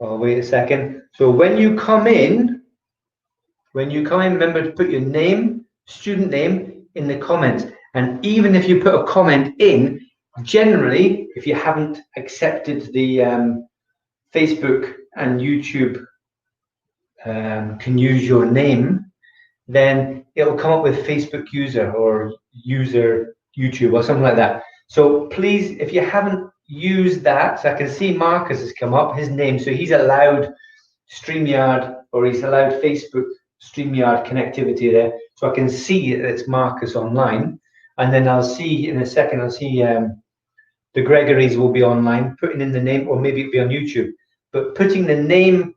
Oh, wait a second. So when you come in, remember to put your name, student name in the comments. And even if you put a comment in, generally, if you haven't accepted the Facebook and YouTube can use your name, then it'll come up with Facebook user or user YouTube or something like that. So please, if you haven't used that, so I can see Marcus has come up, his name, so he's allowed StreamYard or he's allowed Facebook StreamYard connectivity there. So I can see that it's Marcus online. And then I'll see in a second, I'll see the Gregories will be online, putting in the name, or maybe it'll be on YouTube. But putting the name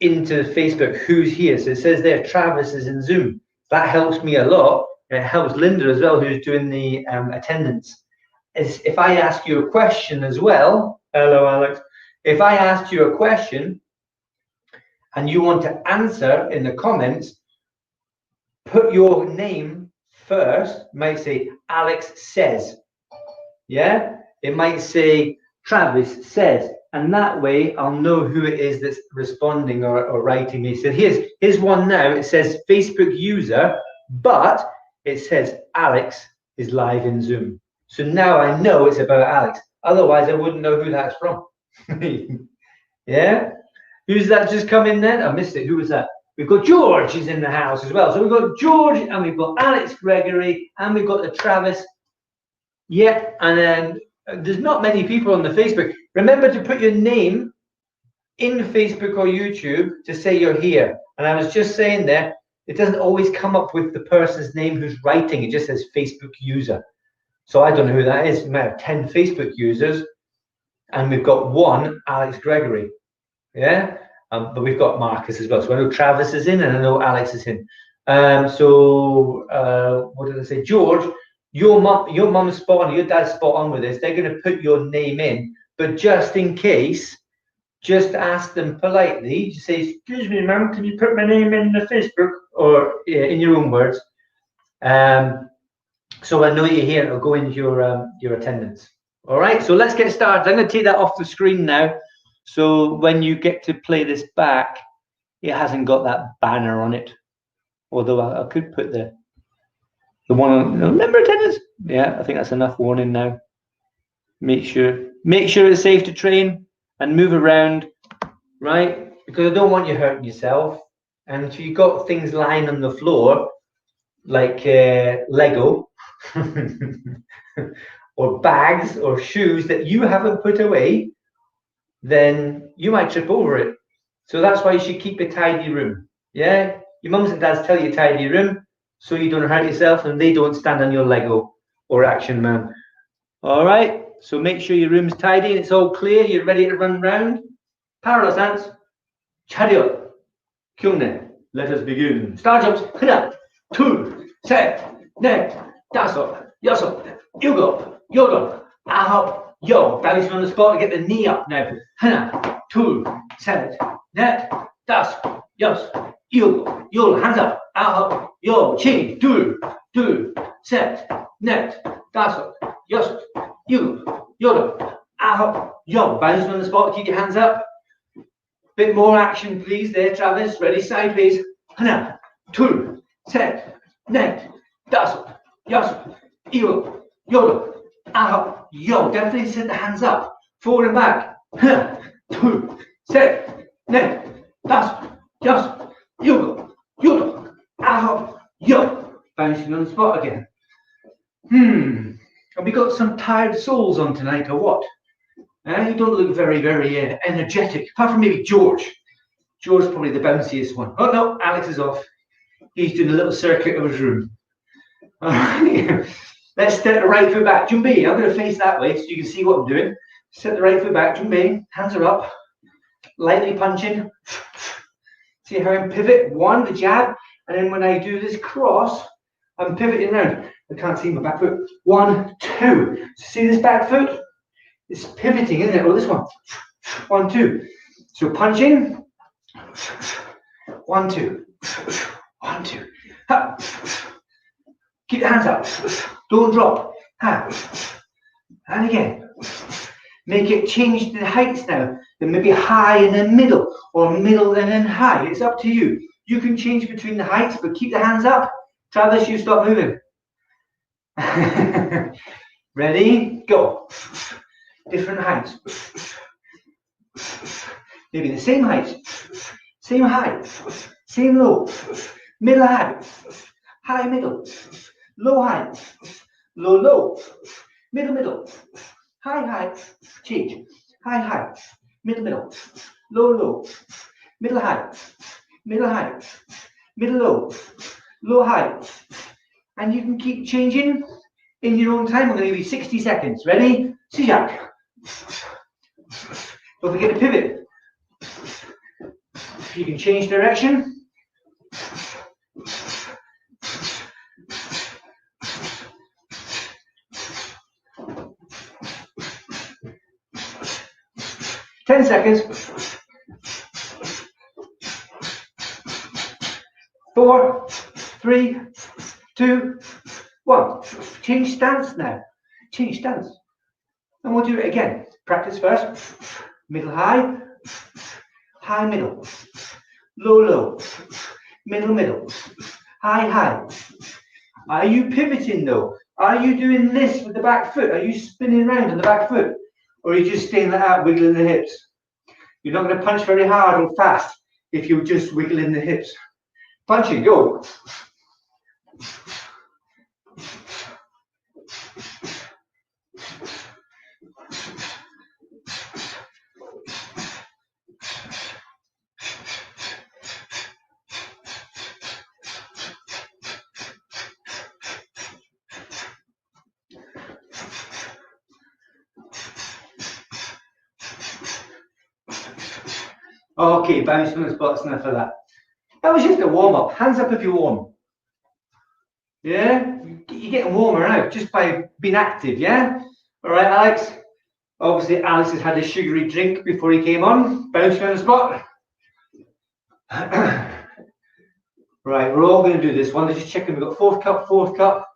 into Facebook, who's here. So it says there, Travis is in Zoom. That helps me a lot. And it helps Linda as well, who's doing the attendance. If I ask you a question as well, hello, Alex. If I asked you a question and you want to answer in the comments, put your name first. It might say Alex says. Yeah? It might say Travis says. And that way I'll know who it is that's responding or writing me. So here's one now. It says Facebook user, but it says Alex is live in Zoom. So now I know it's about Alex. Otherwise, I wouldn't know who that's from. Yeah? Who's that just come in then? I missed it. Who was that? We've got George is in the house as well. So we've got George and we've got Alex Gregory and we've got the Travis. Yeah, and then there's not many people on the Facebook. Remember to put your name in Facebook or YouTube to say you're here. And I was just saying there, it doesn't always come up with the person's name who's writing. It just says Facebook user. So I don't know who that is. We might have 10 Facebook users and we've got one Alex Gregory. Yeah, but we've got Marcus as well. So I know Travis is in and I know Alex is in. What did I say? George, your mum's spot on, your dad's spot on with this. They're going to put your name in, but just in case, just ask them politely. Just say, "Excuse me, mum, can you put my name in the Facebook?" Or in your own words. So I know you're here. It'll go into your attendance. All right. So let's get started. I'm going to take that off the screen now. So when you get to play this back, it hasn't got that banner on it. Although I could put the one on member attendance. Yeah, I think that's enough warning now. Make sure it's safe to train and move around, right? Because I don't want you hurting yourself. And if you've got things lying on the floor, like Lego, or bags or shoes that you haven't put away, then you might trip over it. So that's why you should keep a tidy room. Yeah, your mums and dads tell you tidy room so you don't hurt yourself and they don't stand on your Lego or Action Man. All right, so make sure your room's tidy and it's all clear. You're ready to run round. Parallel stance. Chariot. Kyungne. Let us begin. Star jumps. Hina. Two. Set. Net. Daso. Yoso. Yugo. Yodo. Ahop. Yo. Balancing on the spot to get the knee up now. Hina. Two. Set. Net. Das. Yos. Yugo. Yo. Hands up. Ahop. Yo. Chi. Do. Set. Net. Daso. Yoso. Yugo. Yodo. Ahop. Yo. Balancing on the spot. Keep your hands up. Bit more action, please. There, Travis. Ready, sideways. Hana, two, set, net, dazzle, yasso, yo, yodo, aho, yo. Definitely set the hands up. Forward and back. Hana, two, set, net, dazzle, yasso, yodo, aho, yo. Bouncing on the spot again. Have we got some tired souls on tonight or what? You don't look very, very energetic, apart from maybe George. George's probably the bounciest one. Oh no, Alex is off. He's doing a little circuit of his room. All right. Let's set the right foot back. Jumbe, I'm going to face that way so you can see what I'm doing. Set the right foot back. Jumbe, hands are up. Lightly punching. See how I pivot? One, the jab. And then when I do this cross, I'm pivoting around. I can't see my back foot. 1, 2. See this back foot? It's pivoting, isn't it? Or this one. 1, 2. So punching. 1, 2. 1, 2. Ha. Keep the hands up. Don't drop. Ha. And again. Make it change the heights now. then maybe high and then middle, or middle and then high. It's up to you. You can change between the heights, but keep the hands up. Travis, you stop moving. Ready? Go. Different heights. Maybe the same height, same height, same low, middle high, high middle, low high, low low, middle middle, high high, change, high high, middle middle, low low, middle high, middle high, middle low, low high. And you can keep changing in your own time. I'm going to give you 60 seconds. Ready? Sijak. Don't forget to pivot. You can change direction. 10 seconds. 4, 3, 2, 1. Change stance now. Change stance. And we'll do it again. Practice first. Middle high, high middle, low low, middle middle, high high. Are you pivoting though? Are you doing this with the back foot? Are you spinning around on the back foot? Or are you just staying like that, wiggling the hips? You're not going to punch very hard or fast if you're just wiggling the hips. Punching, go. Okay, bounce from the spots, enough of that. That was just a warm up. Hands up if you're warm. Yeah? You're getting warmer out just by being active, yeah? All right, Alex? Obviously, Alex has had a sugary drink before he came on. Bounce from the spot. Right, we're all going to do this one. Let's just check in. We've got fourth cup,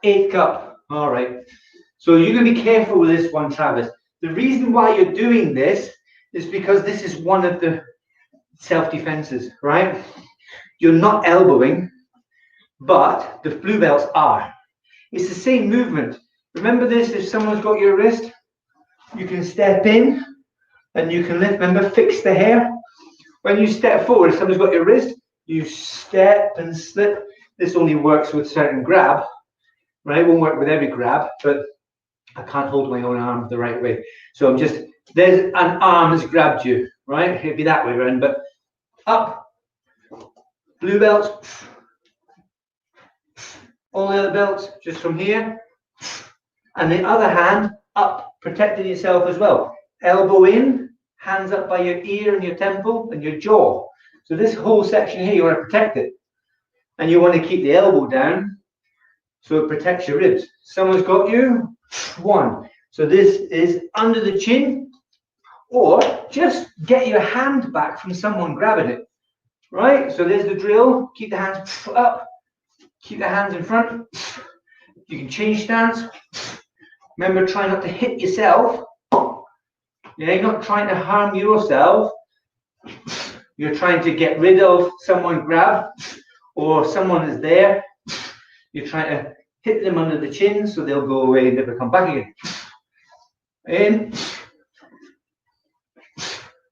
eighth cup. All right. So you're going to be careful with this one, Travis. The reason why you're doing this is because this is one of the self-defenses, right? You're not elbowing, but the blue belts are. It's the same movement. Remember this, if someone's got your wrist, you can step in and you can lift. Remember, fix the hair. When you step forward, if someone's got your wrist, you step and slip. This only works with certain grab, right? It won't work with every grab, but I can't hold my own arm the right way. So I'm just, there's an arm that's grabbed you, right? It'd be that way around, but up, blue belts, all the other belts, just from here. And the other hand, up, protecting yourself as well. Elbow in, hands up by your ear and your temple and your jaw. So this whole section here, you want to protect it. And you want to keep the elbow down so it protects your ribs. Someone's got you, 1. So this is under the chin, or just get your hand back from someone grabbing it. Right? So there's the drill. Keep the hands up. Keep the hands in front. You can change stance. Remember, try not to hit yourself. Yeah, you're not trying to harm yourself. You're trying to get rid of someone grab, or someone is there. You're trying to hit them under the chin so they'll go away and never come back again. In.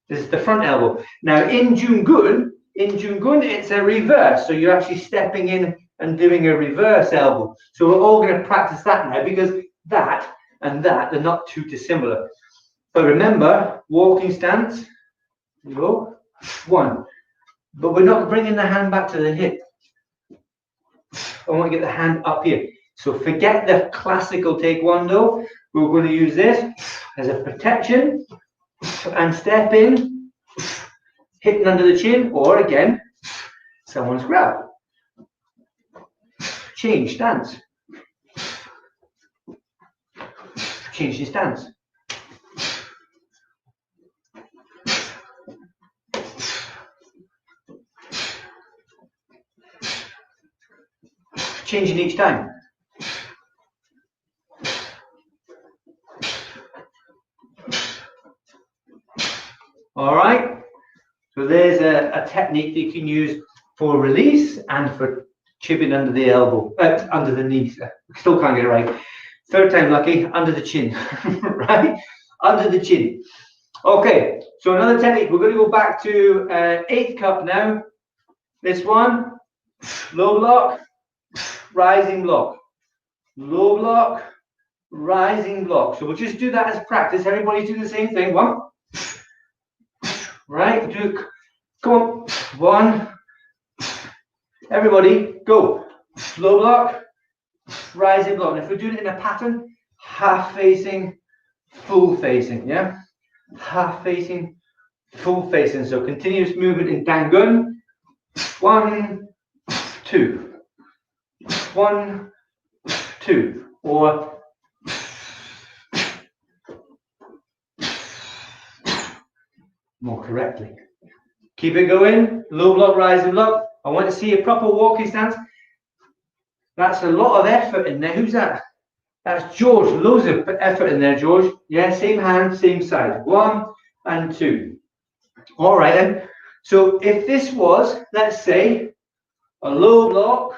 This is the front elbow. Now in Jungun, it's a reverse. So you're actually stepping in and doing a reverse elbow. So we're all going to practice that now, because that and that are not too dissimilar. But remember, walking stance, go, 1. But we're not bringing the hand back to the hip. I want to get the hand up here. So forget the classical taekwondo. We're going to use this as a protection and step in, hitting under the chin, or again, someone's grab. Change stance. Change your stance. Changing each time. All right. So there's a technique that you can use for release and for chipping under the elbow, under the knees. Still can't get it right. Third time lucky, under the chin, right? Under the chin. Okay, so another technique. We're going to go back to 8th cup now. This one, low block, rising block. Low block, rising block. So we'll just do that as practice. Everybody's doing the same thing. One. Right, come on. One. Everybody, go. Low block, rising block. And if we're doing it in a pattern, half facing, full facing, yeah? Half facing, full facing. So continuous movement in Dangun. 1, 2. 1, 2. Or more correctly. Keep it going. Low block, rising block. I want to see a proper walking stance. That's a lot of effort in there. Who's that? That's George. Loads of effort in there, George. Yeah, same hand, same side. 1 and 2. All right then. So if this was, let's say, a low block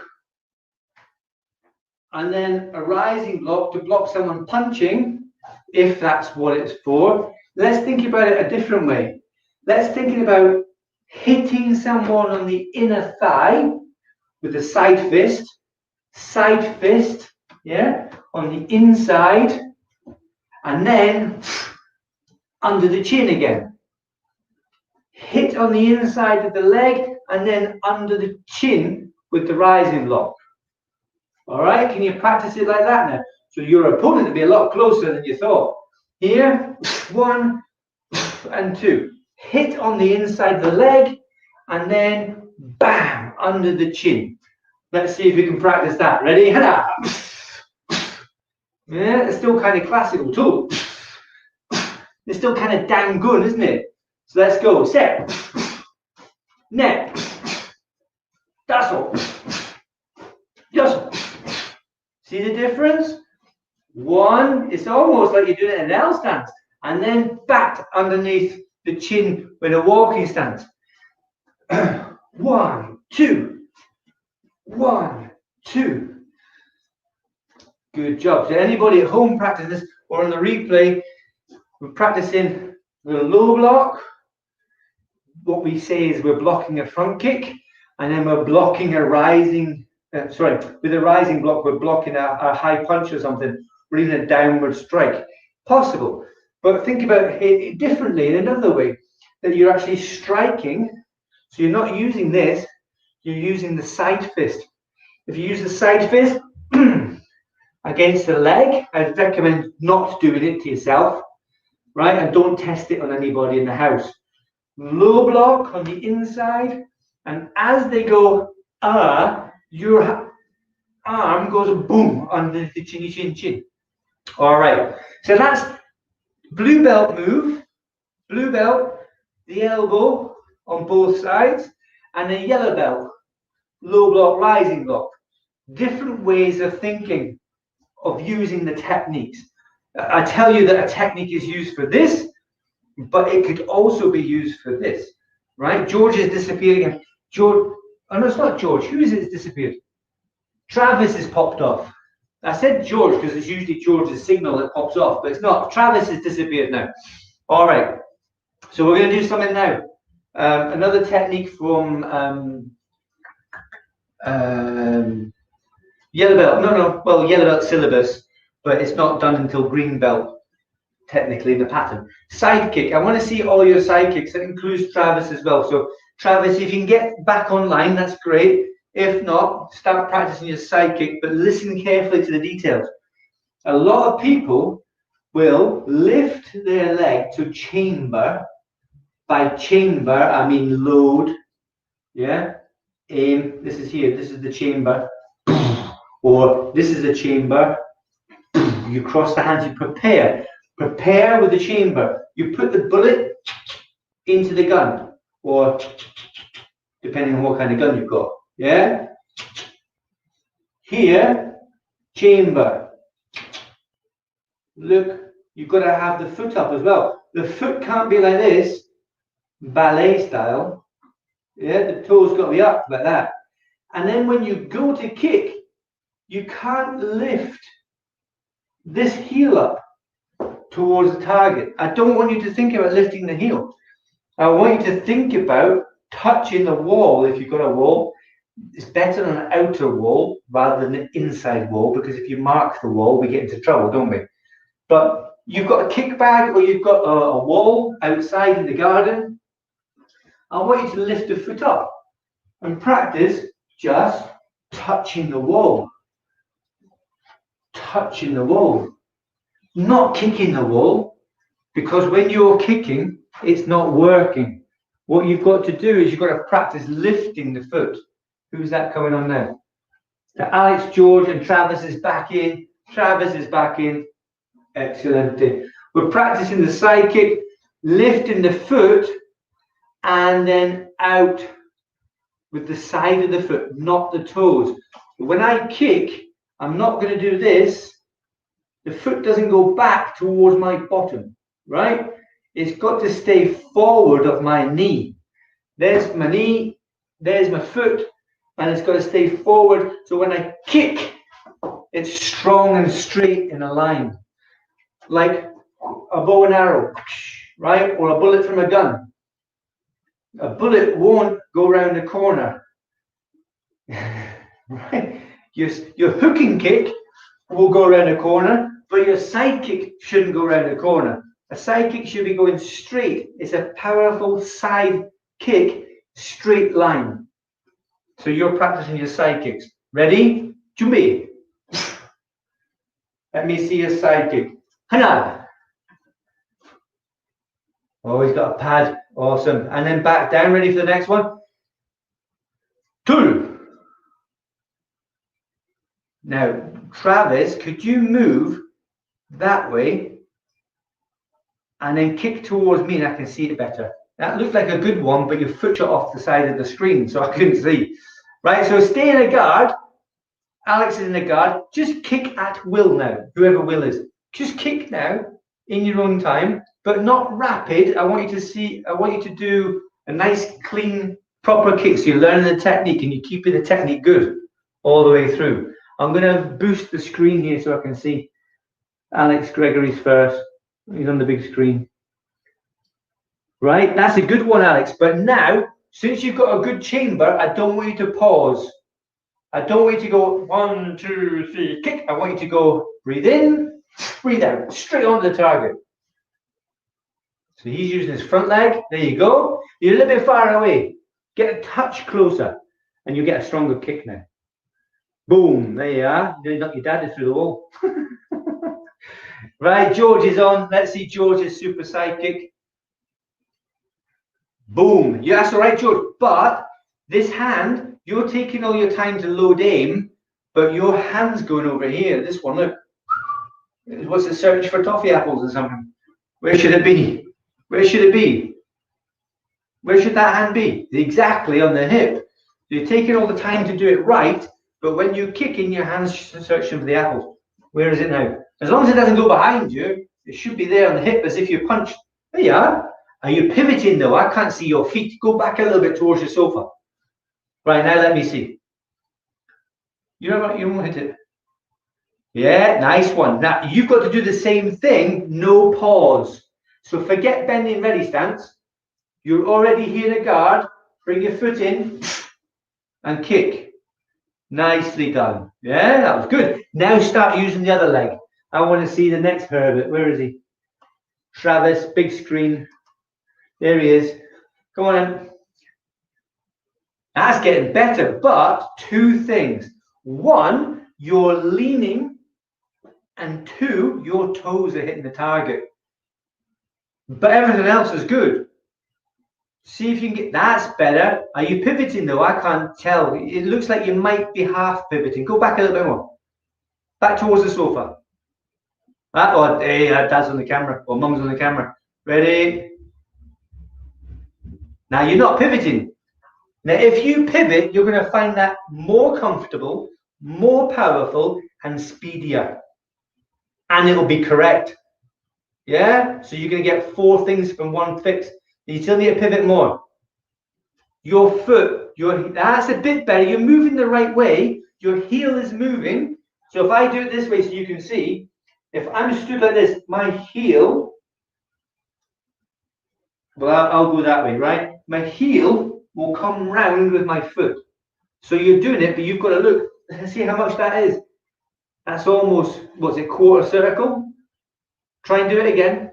and then a rising block to block someone punching, if that's what it's for, let's think about it a different way. Let's think about hitting someone on the inner thigh with a side fist, yeah, on the inside, and then under the chin again. Hit on the inside of the leg and then under the chin with the rising block. All right, can you practice it like that now? So your opponent will be a lot closer than you thought. Here, 1 and 2. Hit on the inside of the leg and then bam, under the chin. Let's see if we can practice that. Ready? Yeah, it's still kind of classical too. It's still kind of damn good, isn't it? So let's go. Set. Net. That's all. Just. See the difference? 1, it's almost like you're doing it in an L stance. And then back underneath the chin with a walking stance. 1, 2. 1, 2. Good job. So anybody at home practicing this or on the replay, we're practicing the low block. What we say is we're blocking a front kick, and then we're blocking a rising, with a rising block, we're blocking a high punch or something, or even a downward strike. Possible. But think about it differently in another way, that you're actually striking. So you're not using this, you're using the side fist. If you use the side fist against the leg, I'd recommend not doing it to yourself, right? And don't test it on anybody in the house. Low block on the inside, and as they go, your arm goes boom under the chinny chin chin. All right, so that's blue belt move. Blue belt, the elbow on both sides, and a yellow belt, low block, rising block. Different ways of thinking of using the techniques. I tell you that a technique is used for this, but it could also be used for this, right? George is disappearing. George, oh no, it's not George. Who is it that's disappeared? Travis has popped off. I said George because it's usually George's signal that pops off, but it's not. Travis has disappeared now. All right. So we're going to do something now. Another technique from yellow belt. Well, yellow belt syllabus, but it's not done until green belt. Technically in the pattern. Side kick. I want to see all your side kicks. That includes Travis as well. So Travis, if you can get back online, that's great. If not, start practicing your side kick, but listen carefully to the details. A lot of people will lift their leg to chamber. By chamber, I mean load. Yeah. Aim. This is here. This is the chamber. Or this is the chamber. You cross the hands. You prepare. Prepare with the chamber. You put the bullet into the gun, or depending on what kind of gun you've got. Yeah? Here, chamber. Look, you've got to have the foot up as well. The foot can't be like this. ballet style. Yeah, the toes got to be up like that. And then when you go to kick, you can't lift this heel up towards the target. I don't want you to think about lifting the heel. I want you to think about touching the wall. If you've got a wall, it's better on an outer wall rather than an inside wall, because if you mark the wall, we get into trouble, don't we? But you've got a kick bag or you've got a wall outside in the garden. I want you to lift the foot up and practice just touching the wall. Touching the wall. Not kicking the wall, because when you're kicking, it's not working. What you've got to do is you've got to practice lifting the foot. Who's that coming on now? Now Alex, George, and Travis is back in. Travis is back in. Excellent. We're practicing the side kick, lifting the foot, and then out with the side of the foot, not the toes. When I kick, I'm not going to do this. The foot doesn't go back towards my bottom, right? It's got to stay forward of my knee. There's my knee, there's my foot, and it's got to stay forward. So when I kick, it's strong and straight in a line. Like a bow and arrow, right? Or a bullet from a gun. A bullet won't go around the corner. Right? Your hooking kick will go around the corner, but your side kick shouldn't go around the corner. A side kick should be going straight. It's a powerful side kick, straight line. So you're practicing your side kicks. Ready? Jumbi. Let me see your side kick. Hana. Oh, he's got a pad. Awesome. And then back down. Ready for the next one? Two. Now, Travis, could you move that way and then kick towards me and I can see it better? That looked like a good one, but your foot shot off the side of the screen, so I couldn't see. Right, so stay in a guard. Alex is in a guard. Just kick at will now, whoever will is. Just kick now in your own time, but not rapid. I want you to do a nice, clean, proper kick. So you're learning the technique and you're keeping the technique good all the way through. I'm going to boost the screen here so I can see Alex Gregory's first. He's on the big screen. Right, that's a good one, Alex. But now, since you've got a good chamber, I don't want you to pause. I don't want you to go 1, 2, 3, kick. I want you to go breathe in, breathe out, straight onto the target. So he's using his front leg. There you go. You're a little bit far away. Get a touch closer, and you get a stronger kick now. Boom, there you are. You knock your dad through the wall. Right, George is on. Let's see George's super side kick. Boom. Yeah, that's all right, George. But this hand, you're taking all your time to load aim, but your hand's going over here. This one, look. What's the search for toffee apples or something? Where should it be? Where should it be? Where should that hand be? Exactly on the hip. You're taking all the time to do it right, but when you kick in, your hand's searching for the apples. Where is it now? As long as it doesn't go behind you, it should be there on the hip as if you punched. There you are. Are you pivoting though? I can't see your feet. Go back a little bit towards your sofa. Right, now let me see. You don't hit it. Yeah, nice one. Now you've got to do the same thing, no pause. So forget bending ready stance. You're already here in a guard. Bring your foot in and kick. Nicely done. Yeah, that was good. Now start using the other leg. I want to see the next Herbert. Where is he? Travis, big screen. There he is. Come on in. That's getting better, but two things. One, you're leaning, and two, your toes are hitting the target. But everything else is good. See if you can get, that's better. Are you pivoting though? I can't tell. It looks like you might be half pivoting. Go back a little bit more. Back towards the sofa. Oh, hey, dad's on the camera, or mum's on the camera. Ready? Now you're not pivoting. Now if you pivot, you're going to find that more comfortable, more powerful, and speedier. And it'll be correct. Yeah? So you're going to get 4 things from one fix. You still need to pivot more. Your foot, that's a bit better. You're moving the right way. Your heel is moving. So if I do it this way so you can see, if I'm stood like this, my heel, well, I'll go that way, right? My heel will come round with my foot. So you're doing it, but you've got to look, see how much that is. That's almost, what's it, quarter circle? Try and do it again.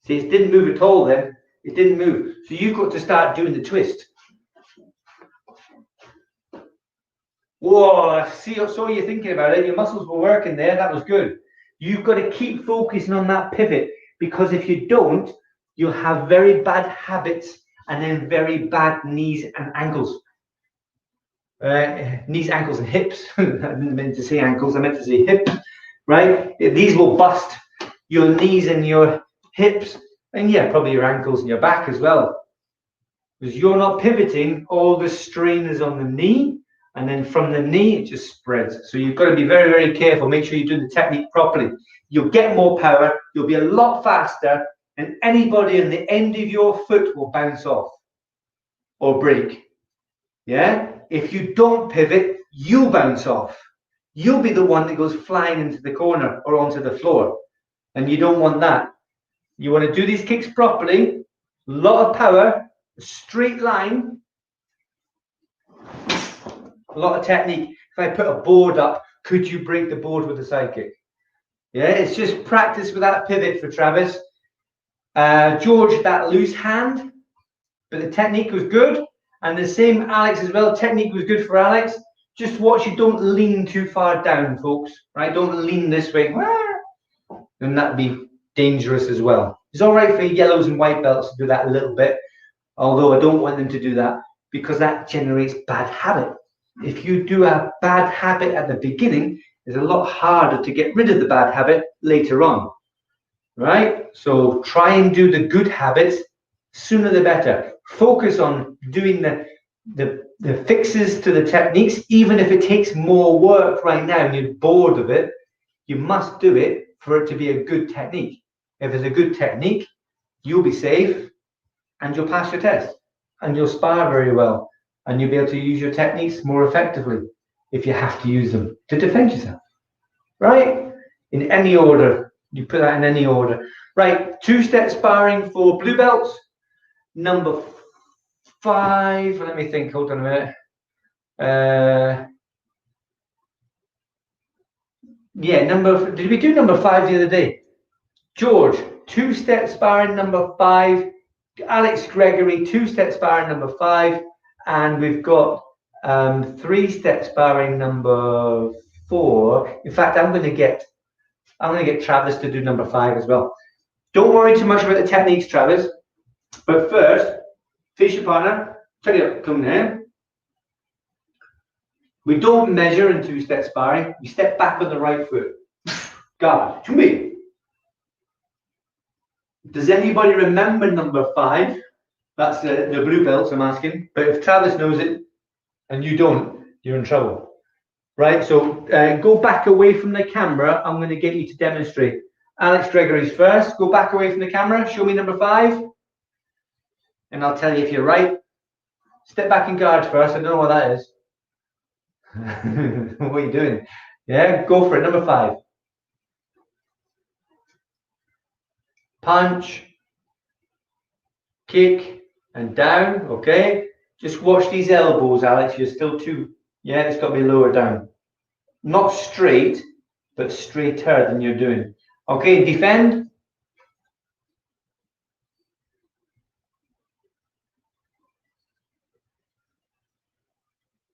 See, it didn't move at all then. It didn't move. So you've got to start doing the twist. Whoa, see, I saw you thinking about it. Your muscles were working there. That was good. You've got to keep focusing on that pivot, because if you don't, you'll have very bad habits and then very bad knees and ankles. Knees, ankles, and hips. I didn't mean to say ankles, I meant to say hips, right? These will bust your knees and your hips, and yeah, probably your ankles and your back as well. Because you're not pivoting, all the strain is on the knee, and then from the knee, it just spreads. So you've got to be very, very careful. Make sure you do the technique properly. You'll get more power, you'll be a lot faster, and anybody on the end of your foot will bounce off or break. Yeah? If you don't pivot, you'll bounce off. You'll be the one that goes flying into the corner or onto the floor. And you don't want that. You want to do these kicks properly, a lot of power, a straight line, a lot of technique. If I put a board up, could you break the board with a side kick? Yeah, it's just practice with that pivot for Travis. George, that loose hand, but the technique was good. And the same Alex as well. Technique was good for Alex. Just watch you don't lean too far down, folks. Right? Don't lean this way. And that'd be dangerous as well. It's all right for yellows and white belts to do that a little bit, although I don't want them to do that because that generates bad habit. If you do a bad habit at the beginning, it's a lot harder to get rid of the bad habit later on. Right? So try and do the good habits sooner the better. Focus on doing the fixes to the techniques, even if it takes more work right now and you're bored of it. You must do it for it to be a good technique. If it's a good technique, you'll be safe and you'll pass your test and you'll spar very well and you'll be able to use your techniques more effectively if you have to use them to defend yourself. Right? In any order. You put that in any order. Right, two-step sparring for blue belts. Number 5, let me think, hold on a minute. Yeah, did we do number 5 the other day? George, two-step sparring number 5. Alex Gregory, two-step sparring number 5. And we've got three-step sparring number 4. In fact, I'm going to get Travis to do number 5 as well. Don't worry too much about the techniques, Travis. But first, face your partner. Turn it up, come here. We don't measure in two-step sparring. We step back on the right foot. Guard, to me. Does anybody remember number 5? That's the blue belts I'm asking. But if Travis knows it and you don't, you're in trouble. Right, so go back away from the camera. I'm going to get you to demonstrate. Alex Gregory's first. Go back away from the camera. Show me number 5. And I'll tell you if you're right. Step back and guard first. I don't know what that is. What are you doing? Yeah, go for it. Number 5. Punch, kick, and down. Okay. Just watch these elbows, Alex. You're still too. Yeah, it's got to be lower down. Not straight, but straighter than you're doing. Okay, defend.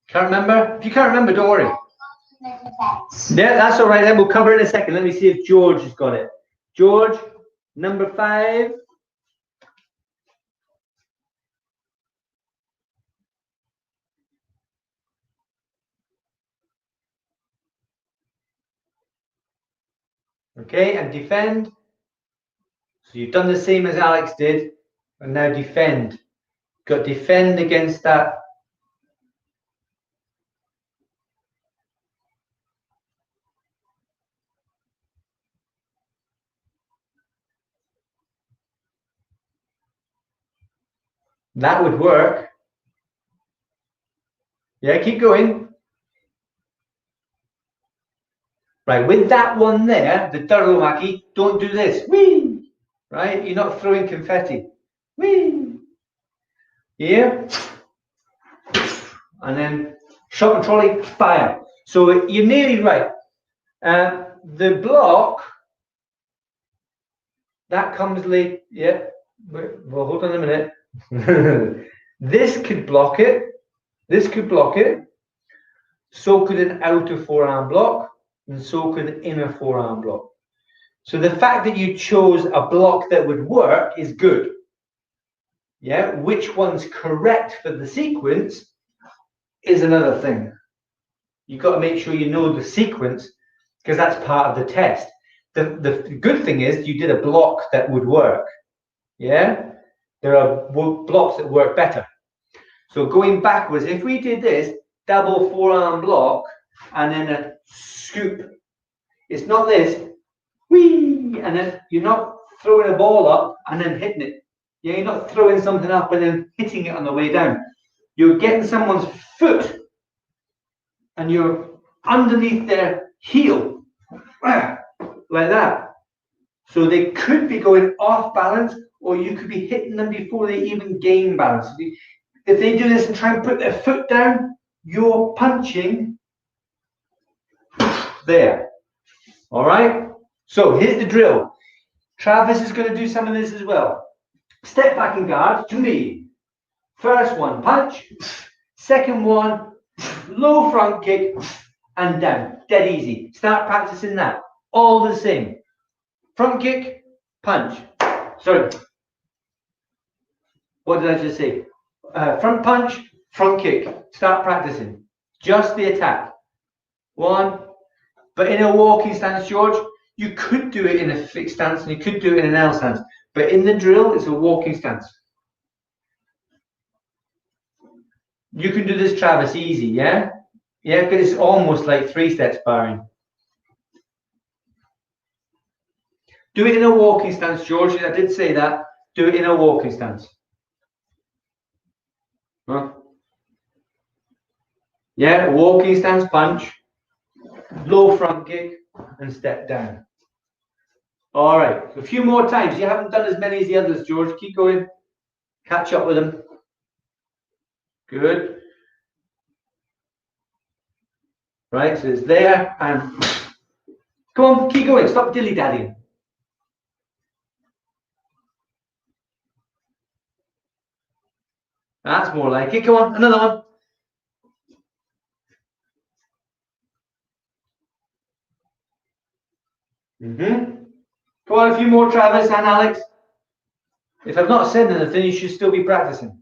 Can't remember? If you can't remember, don't worry. Yeah, that's all right. Then we'll cover it in a second. Let me see if George has got it. George, number 5. Okay, and defend. So you've done the same as Alex did, and now defend. Got defend against that. That would work. Yeah, keep going. Right, with that one there, the Darumaki, don't do this. Whee! Right, you're not throwing confetti. Whee! Here. And then shot and trolley, fire. So you're nearly right. The block, that comes late. Yeah, well, hold on a minute. This could block it. This could block it. So could an outer forearm block. And so could an inner forearm block. So the fact that you chose a block that would work is good. Yeah, which one's correct for the sequence is another thing. You've got to make sure you know the sequence because that's part of the test. The good thing is you did a block that would work. Yeah, there are blocks that work better. So going backwards, if we did this double forearm block and then a scoop, it's not this, whee, and then you're not throwing a ball up and then hitting it. Yeah, you're not throwing something up and then hitting it on the way down. You're getting someone's foot and you're underneath their heel, like that. So they could be going off balance, or you could be hitting them before they even gain balance. If they do this and try and put their foot down, you're punching there. All right? So here's the drill. Travis is going to do some of this as well. Step back and guard to me. First one, punch. Second one, low front kick and down. Dead easy. Start practicing that. All the same. Front kick, punch. Sorry. What did I just say? Front punch, front kick. Start practicing. Just the attack. One. But in a walking stance, George, you could do it in a fixed stance and you could do it in an L stance. But in the drill, it's a walking stance. You can do this, Travis, easy, yeah? Yeah, because it's almost like 3-step sparring. Do it in a walking stance, George. I did say that. Do it in a walking stance. Huh? Yeah, walking stance, punch, low front kick, and step down. All right, a few more times. You haven't done as many as the others, George. Keep going. Catch up with them. Good. Right, so it's there and come on, keep going. Stop dilly-dallying. That's more like it. Come on, another one. Come on, a few more, Travis and Alex. If I've not said anything, you should still be practicing.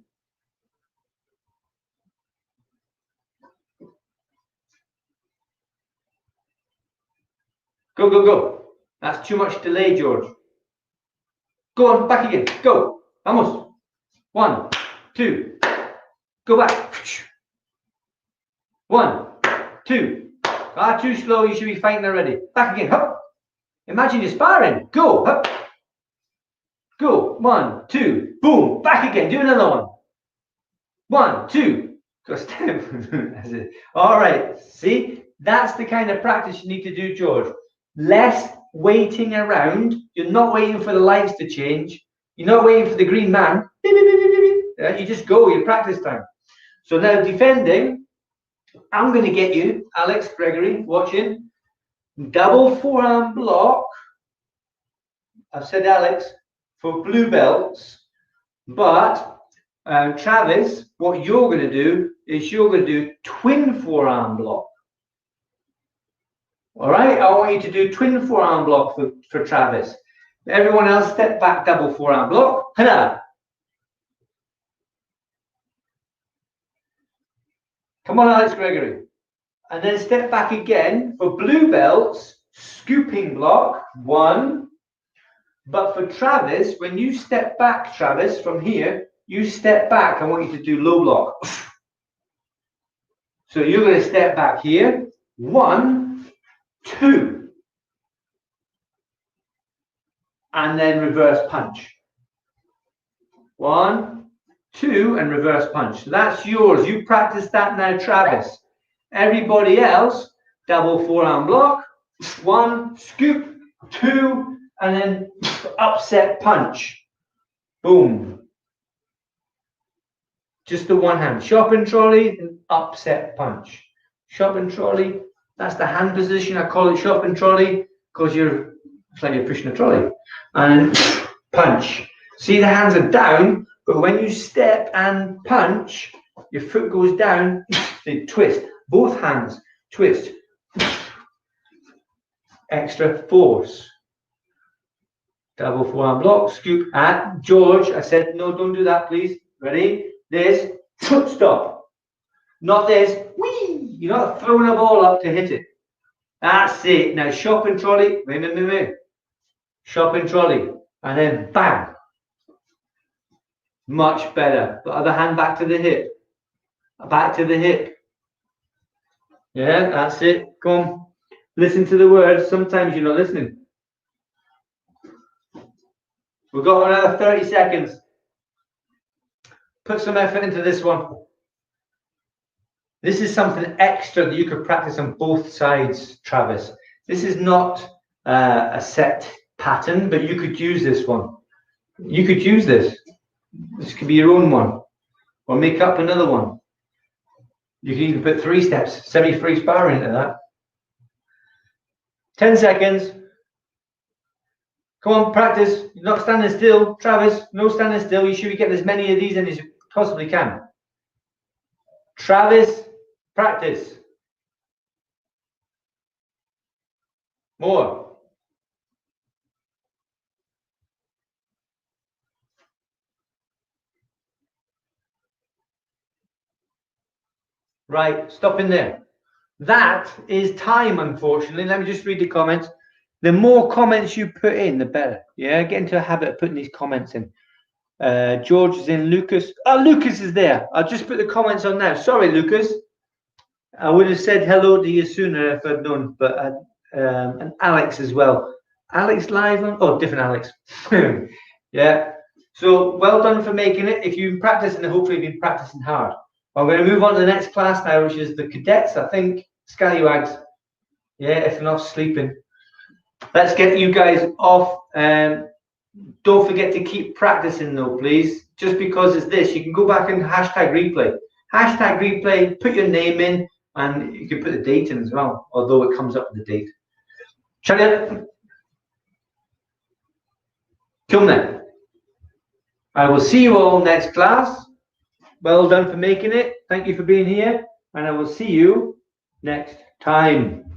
Go, go, go. That's too much delay, George. Go on, back again. Go. Vamos. 1, 2. Go back. 1, 2. Too slow. You should be fighting already. Back again. Hup. Imagine you're sparring. Go. Hup. Go. 1, 2. Boom. Back again. Do another one. 1, 2. Go step. That's it. All right. See, that's the kind of practice you need to do, George. Less waiting around. You're not waiting for the lights to change. You're not waiting for the green man. You just go. Your practice time. So now defending. I'm going to get you, Alex, Gregory, watching. Double forearm block. I've said Alex for blue belts, but Travis, what you're going to do is you're going to do twin forearm block. All right, I want you to do twin forearm block for Travis. Everyone else, step back, double forearm block. Hana. Come on, Alex Gregory. And then step back again for blue belts, scooping block, 1. But for Travis, when you step back, Travis, from here, you step back. I want you to do low block. So you're going to step back here. 1, 2. And then reverse punch. 1, 2 and reverse punch. So that's yours. You practice that now, Travis. Everybody else, double forearm block, 1, scoop, 2, and then upset punch. Boom. Just the one hand. Shopping trolley and upset punch. Shopping trolley, that's the hand position. I call it shopping trolley because it's like you're pushing a trolley. And punch. See, the hands are down, but when you step and punch, your foot goes down, they twist. Both hands twist. Extra force. Double forearm block, scoop, and George, I said, no, don't do that, please. Ready? This, stop. Not this, whee! You're not throwing a ball up to hit it. That's it. Now, shopping trolley, wait. Shopping trolley, and then bang. Much better. The other hand back to the hip. Back to the hip. Yeah, that's it. Come on. Listen to the words. Sometimes you're not listening. We've got another 30 seconds. Put some effort into this one. This is something extra that you could practice on both sides, Travis. This is not a set pattern, but you could use this one. You could use this. This could be your own one. Or make up another one. You can even put 3 steps, semi-free sparring into that. 10 seconds. Come on, practice. You're not standing still. Travis, no standing still. You should be getting as many of these in as you possibly can. Travis, practice. More. Right, stop in there. That is time, unfortunately. Let me just read the comments. The more comments you put in, the better. Yeah, get into a habit of putting these comments in. George is in. Lucas. Oh, Lucas is there. I'll just put the comments on now. Sorry, Lucas. I would have said hello to you sooner if I'd known. But and Alex as well. Alex live on. Oh, different Alex. Yeah. So well done for making it. If you've been practicing, hopefully you've been practicing hard. I'm going to move on to the next class now, which is the cadets. I think scallywags. Yeah, if you're not sleeping. Let's get you guys off. Don't forget to keep practicing though, please. Just because it's this, you can go back and hashtag replay. Hashtag replay, put your name in, and you can put the date in as well, although it comes up with the date. Come then. I will see you all next class. Well done for making it. Thank you for being here, and I will see you next time.